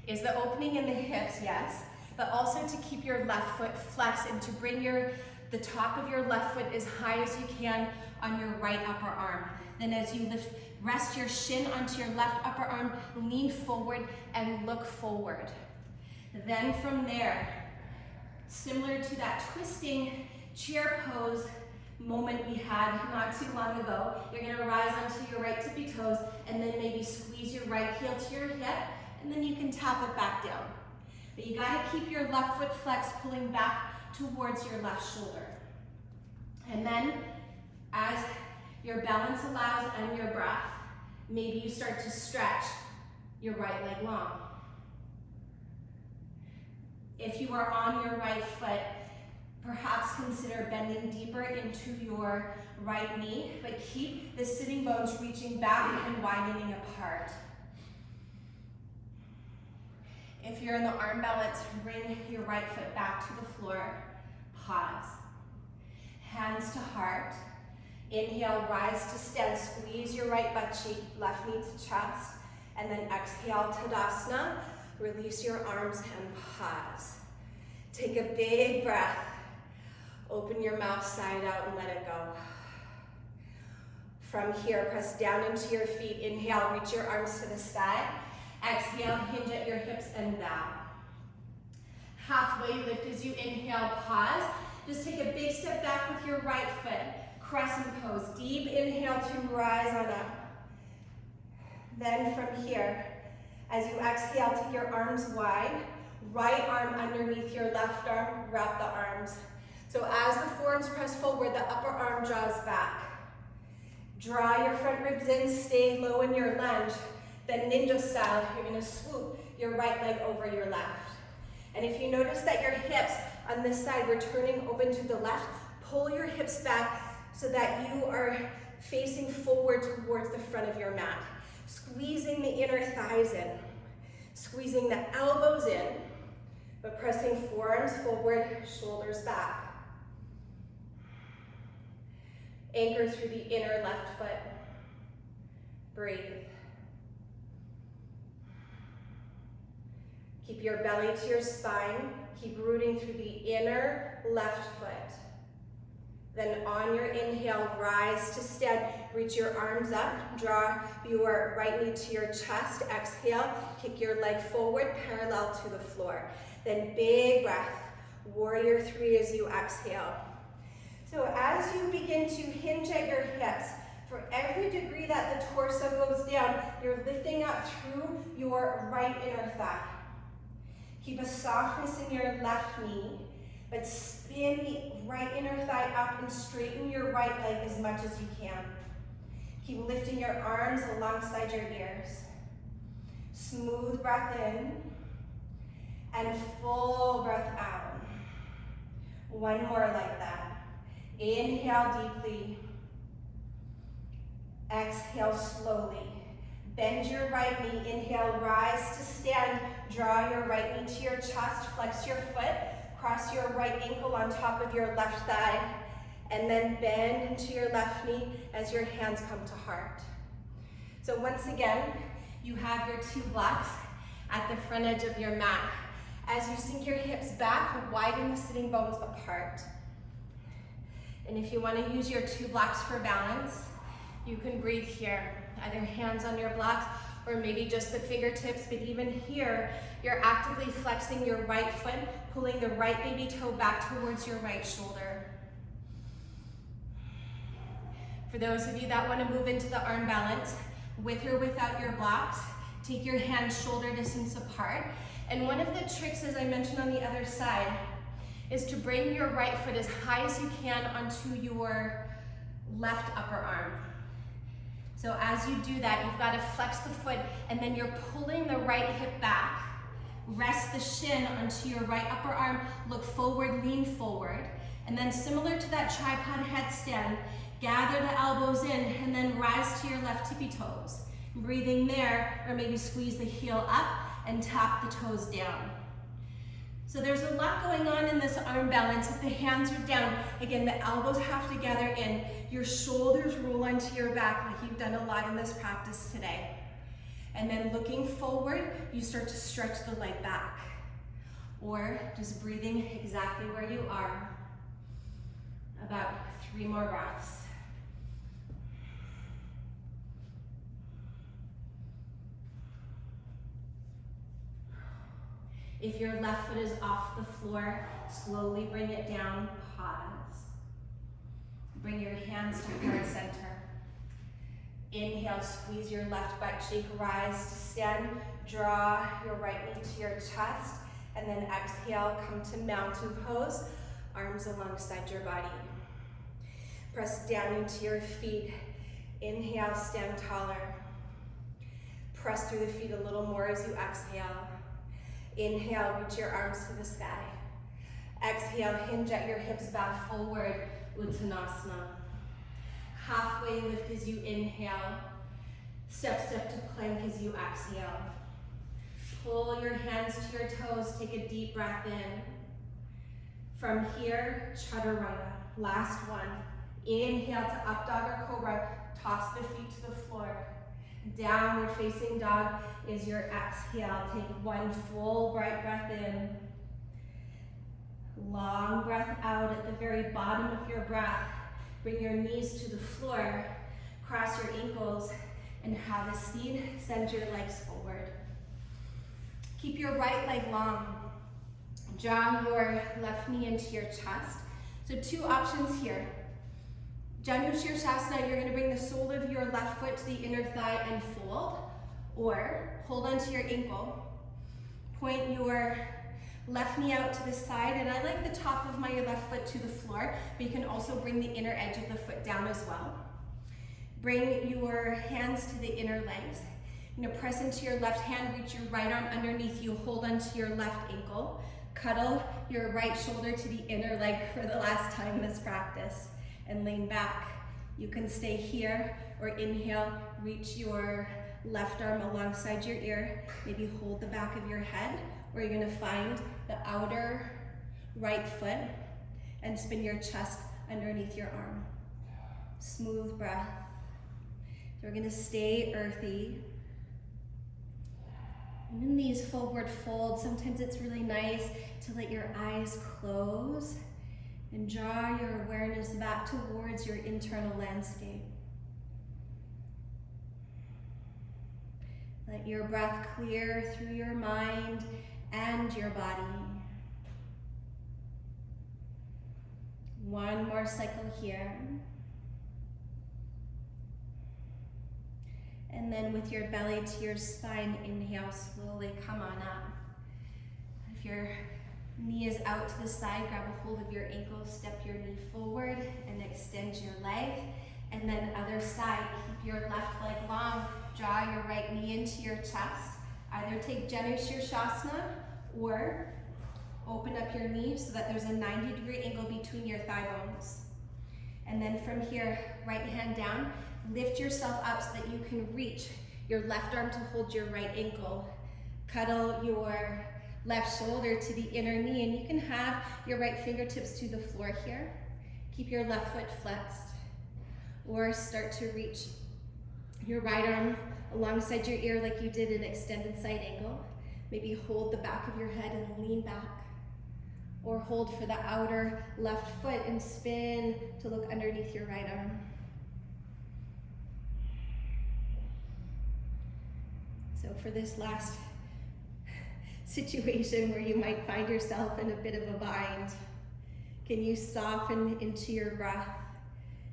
is the opening in the hips, yes, but also to keep your left foot flexed and to bring the top of your left foot as high as you can on your right upper arm. Then as you lift, rest your shin onto your left upper arm, lean forward and look forward. Then from there, similar to that twisting chair pose moment we had not too long ago, you're going to rise onto your right tippy toes and then maybe squeeze your right heel to your hip, and then you can tap it back down. But you got to keep your left foot flexed, pulling back towards your left shoulder. And then as your balance allows and your breath, maybe you start to stretch your right leg long. If you are on your right foot, perhaps consider bending deeper into your right knee, but keep the sitting bones reaching back and widening apart. If you're in the arm balance, bring your right foot back to the floor, pause. Hands to heart. Inhale, rise to stand, squeeze your right butt cheek, left knee to chest, and then exhale, Tadasana. Release your arms and pause. Take a big breath. Open your mouth side out and let it go. From here, press down into your feet. Inhale, reach your arms to the sky. Exhale, hinge at your hips and bow. Halfway lift as you inhale, pause. Just take a big step back with your right foot. Crescent pose. Deep inhale to rise on up. Then from here, as you exhale, take your arms wide. Right arm underneath your left arm, wrap the arms. So as the forearms press forward, the upper arm draws back. Draw your front ribs in, stay low in your lunge. Then ninja style, you're gonna swoop your right leg over your left. And if you notice that your hips on this side were turning open to the left, pull your hips back so that you are facing forward towards the front of your mat. Squeezing the inner thighs in, squeezing the elbows in, but pressing forearms forward, shoulders back. Anchor through the inner left foot. Breathe. Keep your belly to your spine. Keep rooting through the inner left foot. Then on your inhale, rise to stand. Reach your arms up. Draw your right knee to your chest. Exhale. Kick your leg forward, parallel to the floor. Then big breath. Warrior 3 as you exhale. So as you begin to hinge at your hips, for every degree that the torso goes down, you're lifting up through your right inner thigh. Keep a softness in your left knee, but spin the right inner thigh up and straighten your right leg as much as you can. Keep lifting your arms alongside your ears. Smooth breath in and full breath out. One more like that. Inhale deeply. Exhale slowly. Bend your right knee. Inhale, rise to stand. Draw your right knee to your chest. Flex your foot. Cross your right ankle on top of your left thigh. And then bend into your left knee as your hands come to heart. So once again, you have your 2 blocks at the front edge of your mat. As you sink your hips back, widen the sitting bones apart. And if you want to use your 2 blocks for balance, you can breathe here. Either hands on your blocks or maybe just the fingertips, but even here, you're actively flexing your right foot, pulling the right baby toe back towards your right shoulder. For those of you that want to move into the arm balance, with or without your blocks, take your hands shoulder distance apart. And one of the tricks, as I mentioned on the other side, is to bring your right foot as high as you can onto your left upper arm. So as you do that, you've got to flex the foot and then you're pulling the right hip back, rest the shin onto your right upper arm, look forward, lean forward. And then similar to that tripod headstand, gather the elbows in and then rise to your left tippy toes. Breathing there, or maybe squeeze the heel up and tap the toes down. So there's a lot going on in this arm balance. If the hands are down, again, the elbows have to gather in. Your shoulders roll onto your back like you've done a lot in this practice today. And then looking forward, you start to stretch the leg back. Or just breathing exactly where you are. About 3 more breaths. If your left foot is off the floor, slowly bring it down, pause. Bring your hands to heart center. Inhale, squeeze your left butt cheek, rise to stand, draw your right knee to your chest, and then exhale, come to mountain pose, arms alongside your body. Press down into your feet. Inhale, stand taller. Press through the feet a little more as you exhale. Inhale, reach your arms to the sky. Exhale, hinge at your hips, bow forward, Uttanasana. Halfway lift as you inhale. Step to plank as you exhale. Pull your hands to your toes, take a deep breath in. From here, Chaturanga, last one. Inhale to up dog or cobra, toss the feet to the floor. Downward facing dog is your exhale. Take one full bright breath in. Long breath out at the very bottom of your breath. Bring your knees to the floor. Cross your ankles and have a seat. Send your legs forward. Keep your right leg long. Draw your left knee into your chest. So 2 options here. Janu Shirshasana, you're going to bring the sole of your left foot to the inner thigh and fold, or hold onto your ankle. Point your left knee out to the side, and I like the top of my left foot to the floor, but you can also bring the inner edge of the foot down as well. Bring your hands to the inner legs. You're going to press into your left hand, reach your right arm underneath you, hold onto your left ankle. Cuddle your right shoulder to the inner leg for the last time this practice. And lean back. You can stay here or inhale, reach your left arm alongside your ear, maybe hold the back of your head, or you're gonna find the outer right foot and spin your chest underneath your arm. Smooth breath. So we're gonna stay earthy. And in these forward folds, sometimes it's really nice to let your eyes close and draw your awareness back towards your internal landscape. Let your breath clear through your mind and your body. One more cycle here. And then with your belly to your spine, inhale, slowly come on up. If your knee is out to the side, grab a hold of your ankle, step your knee forward and extend your leg. And then other side, keep your left leg long, draw your right knee into your chest. Either take Janu Shirshasana or open up your knee so that there's a 90-degree angle between your thigh bones. And then from here, right hand down, lift yourself up so that you can reach your left arm to hold your right ankle. Cuddle your left shoulder to the inner knee, and you can have your right fingertips to the floor here. Keep your left foot flexed. Or start to reach your right arm alongside your ear like you did an extended side angle. Maybe hold the back of your head and lean back. Or hold for the outer left foot and spin to look underneath your right arm. So for this last situation where you might find yourself in a bit of a bind, can you soften into your breath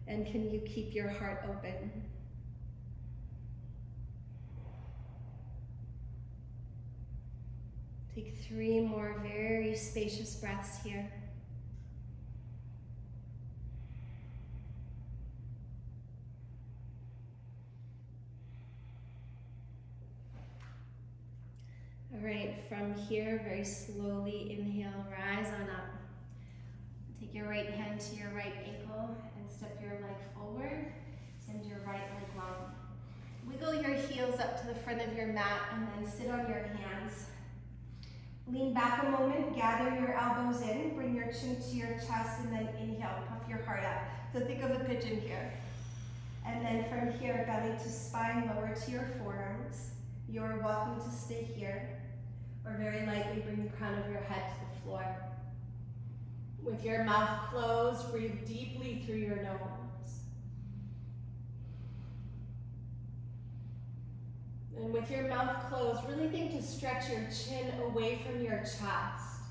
and can you keep your heart open? Take 3 more very spacious breaths here. All right, from here, very slowly inhale, rise on up. Take your right hand to your right ankle and step your leg forward. Send your right leg long. Wiggle your heels up to the front of your mat and then sit on your hands. Lean back a moment, gather your elbows in, bring your chin to your chest, and then inhale, puff your heart up. So think of a pigeon here. And then from here, belly to spine, lower to your forearms. You're welcome to stay here, or very lightly bring the crown of your head to the floor. With your mouth closed, breathe deeply through your nose. And with your mouth closed, really think to stretch your chin away from your chest.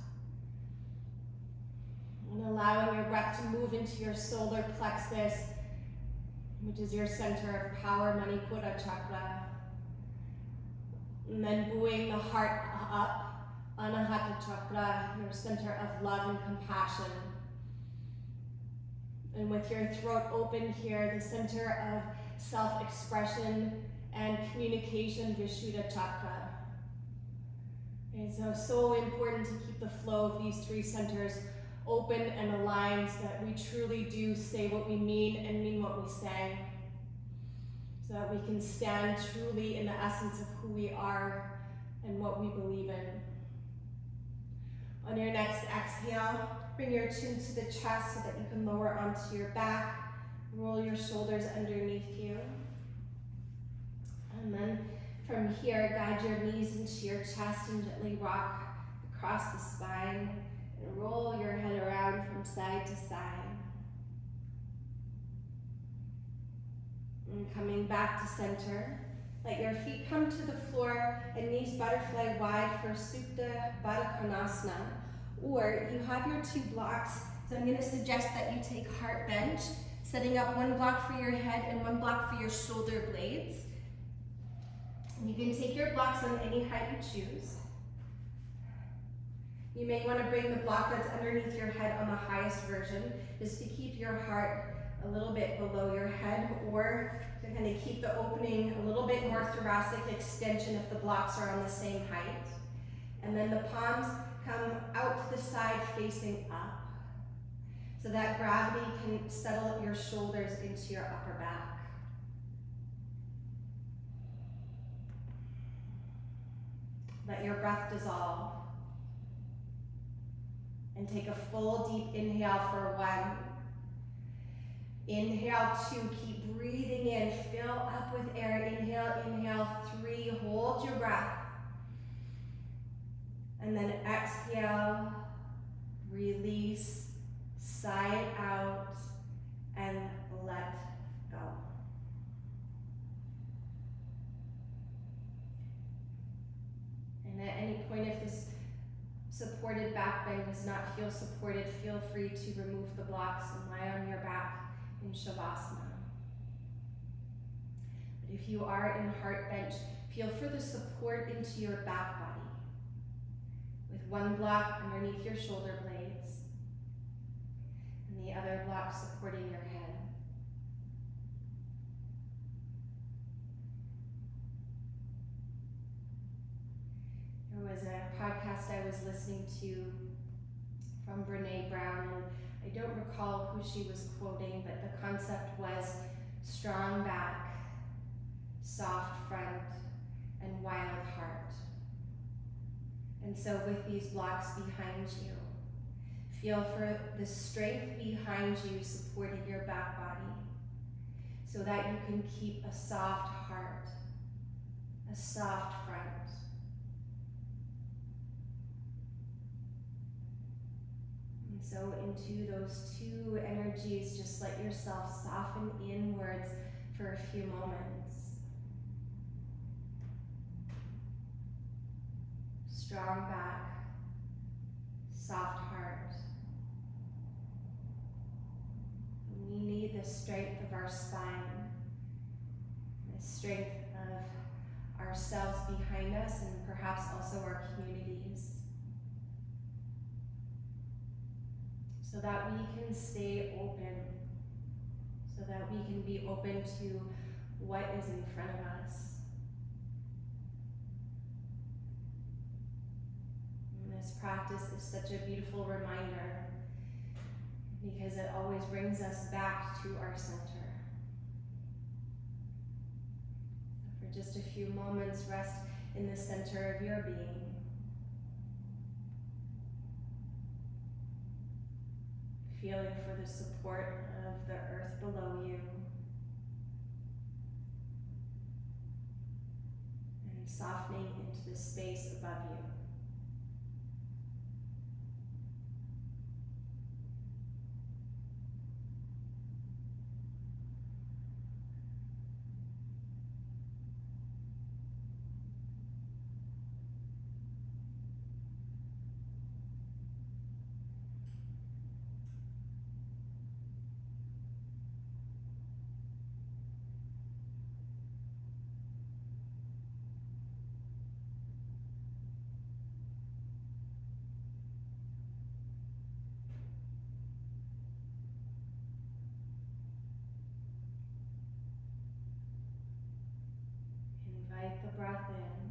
And allowing your breath to move into your solar plexus, which is your center of power, Manipura chakra. And then buoying the heart up, Anahata chakra, your center of love and compassion. And with your throat open here, the center of self-expression and communication, Vishuddha chakra. It's so important to keep the flow of these three centers open and aligned so that we truly do say what we mean and mean what we say. So that we can stand truly in the essence of who we are and what we believe in. On your next exhale, bring your chin to the chest so that you can lower onto your back. Roll your shoulders underneath you. And then from here, guide your knees into your chest and gently rock across the spine and roll your head around from side to side. And coming back to center, let your feet come to the floor and knees butterfly wide for Supta Baddha Konasana. Or you have your two blocks, so I'm going to suggest that you take heart bench, setting up one block for your head and one block for your shoulder blades. And you can take your blocks on any height you choose. You may want to bring the block that's underneath your head on the highest version, just to keep your heart a little bit below your head, or to kind of keep the opening a little bit more thoracic extension if the blocks are on the same height. And then the palms come out to the side facing up, so that gravity can settle your shoulders into your upper back. Let your breath dissolve. And take a full deep inhale for 1. Inhale 2, keep breathing in, fill up with air. Inhale, inhale 3, hold your breath. And then exhale, release, sigh it out, and let go. And at any point, if this supported back bend does not feel supported, feel free to remove the blocks and lie on your back in Shavasana. But if you are in heart bench, feel for the support into your back body, with one block underneath your shoulder blades and the other block supporting your head. There was a podcast I was listening to from Brene Brown, and I don't recall who she was quoting, but the concept was strong back, soft front, and wild heart. And so with these blocks behind you, feel for the strength behind you supporting your back body so that you can keep a soft heart, a soft front. And so into those two energies, just let yourself soften inwards for a few moments. Strong back, soft heart. We need the strength of our spine, the strength of ourselves behind us, and perhaps also our communities, so that we can stay open, so that we can be open to what is in front of us. This practice is such a beautiful reminder because it always brings us back to our center. So for just a few moments, rest in the center of your being. Feeling for the support of the earth below you. And softening into the space above you. Invite the breath in.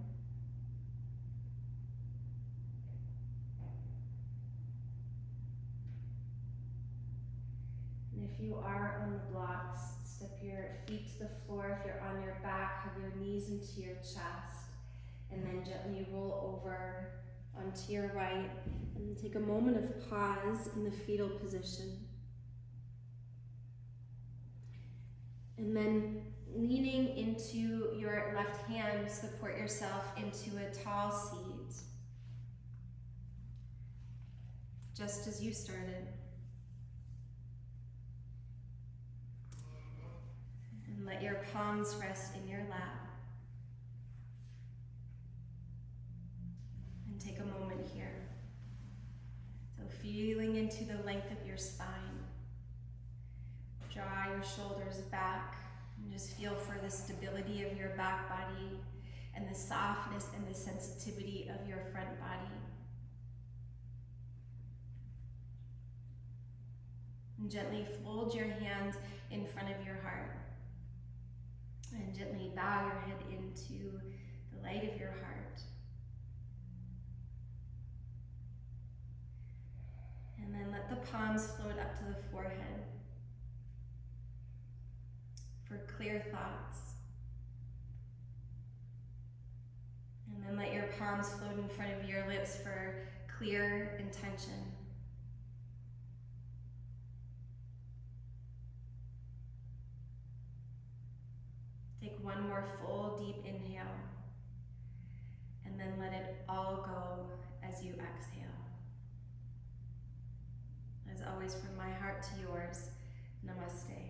And if you are on the blocks, step your feet to the floor. If you're on your back, hug your knees into your chest. And then gently roll over onto your right. And take a moment of pause in the fetal position. And then leaning into your left hand, support yourself into a tall seat. Just as you started. And let your palms rest in your lap. And take a moment here. So feeling into the length of your spine. Draw your shoulders back and just feel for the stability of your back body and the softness and the sensitivity of your front body. And gently fold your hands in front of your heart. And gently bow your head into the light of your heart. And then let the palms float up to the forehead for clear thoughts. And then let your palms float in front of your lips for clear intention. Take one more full deep inhale, and then let it all go as you exhale. As always, from my heart to yours, namaste.